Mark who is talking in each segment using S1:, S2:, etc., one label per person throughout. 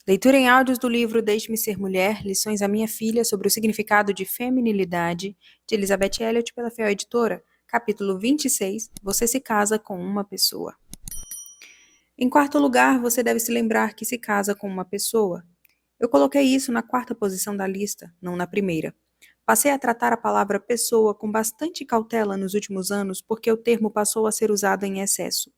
S1: Leitura em áudios do livro Deixe-me Ser Mulher, Lições à Minha Filha sobre o Significado de Feminilidade, de Elizabeth Elliot pela Fiel Editora, capítulo 26, Você se casa com uma pessoa. Em quarto lugar, você deve se lembrar que se casa com uma pessoa. Eu coloquei isso na quarta posição da lista, não na primeira. Passei a tratar a palavra pessoa com bastante cautela nos últimos anos porque o termo passou a ser usado em excesso.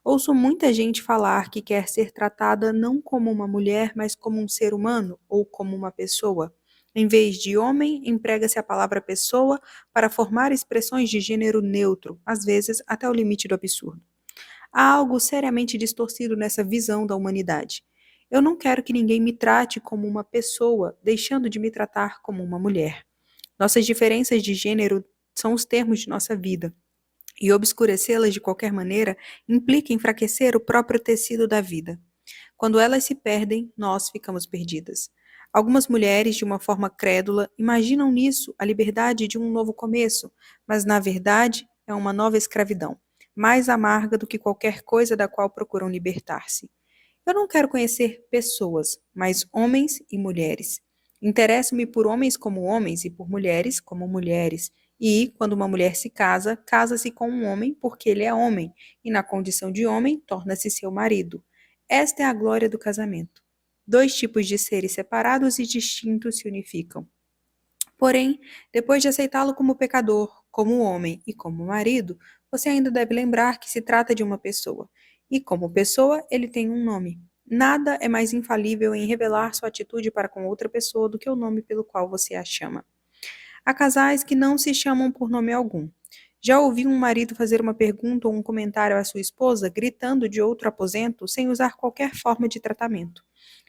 S1: Ouço muita gente falar que quer ser tratada não como uma mulher, mas como um ser humano ou como uma pessoa. Em vez de homem, emprega-se a palavra pessoa para formar expressões de gênero neutro, às vezes até o limite do absurdo. Há algo seriamente distorcido nessa visão da humanidade. Eu não quero que ninguém me trate como uma pessoa, deixando de me tratar como uma mulher. Nossas diferenças de gênero são os termos de nossa vida e obscurecê-las de qualquer maneira implica enfraquecer o próprio tecido da vida. Quando elas se perdem, nós ficamos perdidas. Algumas mulheres, de uma forma crédula, imaginam nisso a liberdade de um novo começo, mas na verdade é uma nova escravidão, mais amarga do que qualquer coisa da qual procuram libertar-se. Eu não quero conhecer pessoas, mas homens e mulheres. Interesso-me por homens como homens e por mulheres como mulheres. E, quando uma mulher se casa, casa-se com um homem porque ele é homem, e na condição de homem, torna-se seu marido. Esta é a glória do casamento. Dois tipos de seres separados e distintos se unificam. Porém, depois de aceitá-lo como pecador, como homem e como marido, você ainda deve lembrar que se trata de uma pessoa. E como pessoa, ele tem um nome. Nada é mais infalível em revelar sua atitude para com outra pessoa do que o nome pelo qual você a chama. Há casais que não se chamam por nome algum. Já ouvi um marido fazer uma pergunta ou um comentário à sua esposa gritando de outro aposento sem usar qualquer forma de tratamento.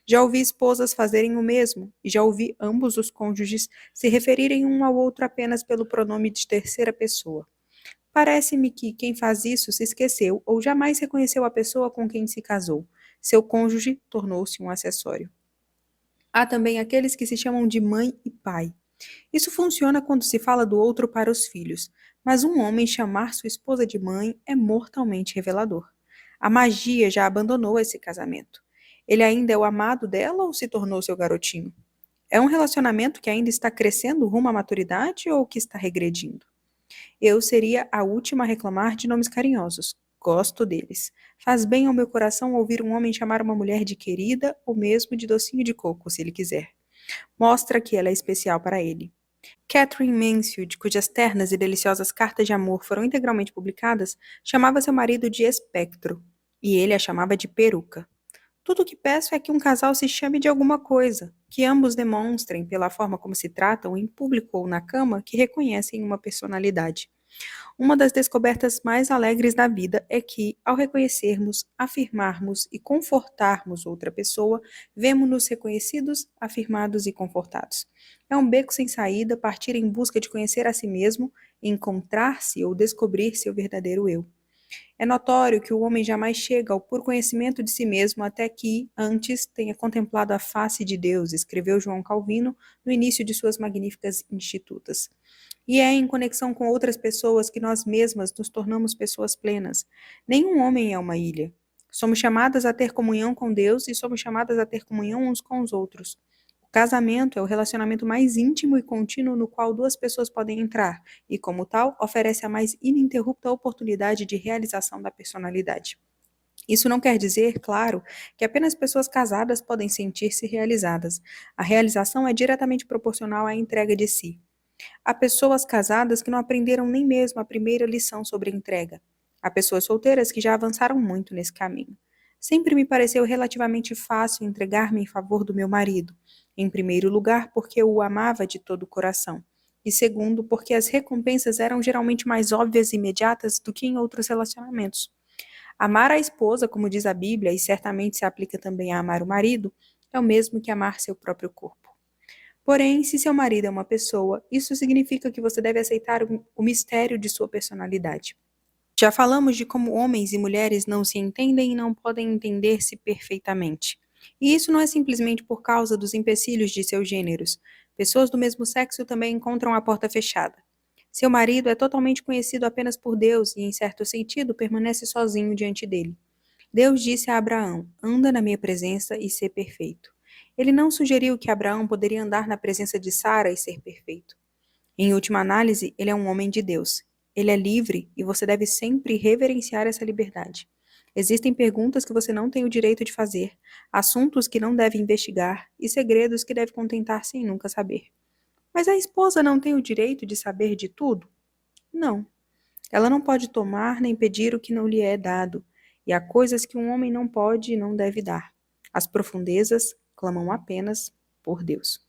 S1: Já ouvi esposas fazerem o mesmo, e já ouvi ambos os cônjuges se referirem um ao outro apenas pelo pronome de terceira pessoa. Parece-me que quem faz isso se esqueceu ou jamais reconheceu a pessoa com quem se casou. Seu cônjuge tornou-se um acessório. Há também aqueles que se chamam de mãe e pai. Isso funciona quando se fala do outro para os filhos, mas um homem chamar sua esposa de mãe é mortalmente revelador. A magia já abandonou esse casamento. Ele ainda é o amado dela ou se tornou seu garotinho? É um relacionamento que ainda está crescendo rumo à maturidade ou que está regredindo? Eu seria a última a reclamar de nomes carinhosos. Gosto deles. Faz bem ao meu coração ouvir um homem chamar uma mulher de querida ou mesmo de docinho de coco, se ele quiser. Mostra que ela é especial para ele. Catherine Mansfield, cujas ternas e deliciosas cartas de amor foram integralmente publicadas, chamava seu marido de espectro, e ele a chamava de peruca. Tudo o que peço é que um casal se chame de alguma coisa, que ambos demonstrem, pela forma como se tratam, em público ou na cama, que reconhecem uma personalidade. Uma das descobertas mais alegres da vida é que, ao reconhecermos, afirmarmos e confortarmos outra pessoa, vemo-nos reconhecidos, afirmados e confortados. É um beco sem saída partir em busca de conhecer a si mesmo, encontrar-se ou descobrir seu verdadeiro eu. É notório que o homem jamais chega ao puro conhecimento de si mesmo até que, antes, tenha contemplado a face de Deus, escreveu João Calvino no início de suas magníficas Institutas. E é em conexão com outras pessoas que nós mesmas nos tornamos pessoas plenas. Nenhum homem é uma ilha. Somos chamadas a ter comunhão com Deus e somos chamadas a ter comunhão uns com os outros. O casamento é o relacionamento mais íntimo e contínuo no qual duas pessoas podem entrar e, como tal, oferece a mais ininterrupta oportunidade de realização da personalidade. Isso não quer dizer, claro, que apenas pessoas casadas podem sentir-se realizadas. A realização é diretamente proporcional à entrega de si. Há pessoas casadas que não aprenderam nem mesmo a primeira lição sobre entrega. Há pessoas solteiras que já avançaram muito nesse caminho. Sempre me pareceu relativamente fácil entregar-me em favor do meu marido. Em primeiro lugar, porque eu o amava de todo o coração. E segundo, porque as recompensas eram geralmente mais óbvias e imediatas do que em outros relacionamentos. Amar a esposa, como diz a Bíblia, e certamente se aplica também a amar o marido, é o mesmo que amar seu próprio corpo. Porém, se seu marido é uma pessoa, isso significa que você deve aceitar o mistério de sua personalidade. Já falamos de como homens e mulheres não se entendem e não podem entender-se perfeitamente. E isso não é simplesmente por causa dos empecilhos de seus gêneros. Pessoas do mesmo sexo também encontram a porta fechada. Seu marido é totalmente conhecido apenas por Deus e, em certo sentido, permanece sozinho diante dele. Deus disse a Abraão: anda na minha presença e sê perfeito. Ele não sugeriu que Abraão poderia andar na presença de Sara e ser perfeito. Em última análise, ele é um homem de Deus. Ele é livre e você deve sempre reverenciar essa liberdade. Existem perguntas que você não tem o direito de fazer, assuntos que não deve investigar e segredos que deve contentar-se em nunca saber. Mas a esposa não tem o direito de saber de tudo? Não. Ela não pode tomar nem pedir o que não lhe é dado, e há coisas que um homem não pode e não deve dar. As profundezas clamam apenas por Deus.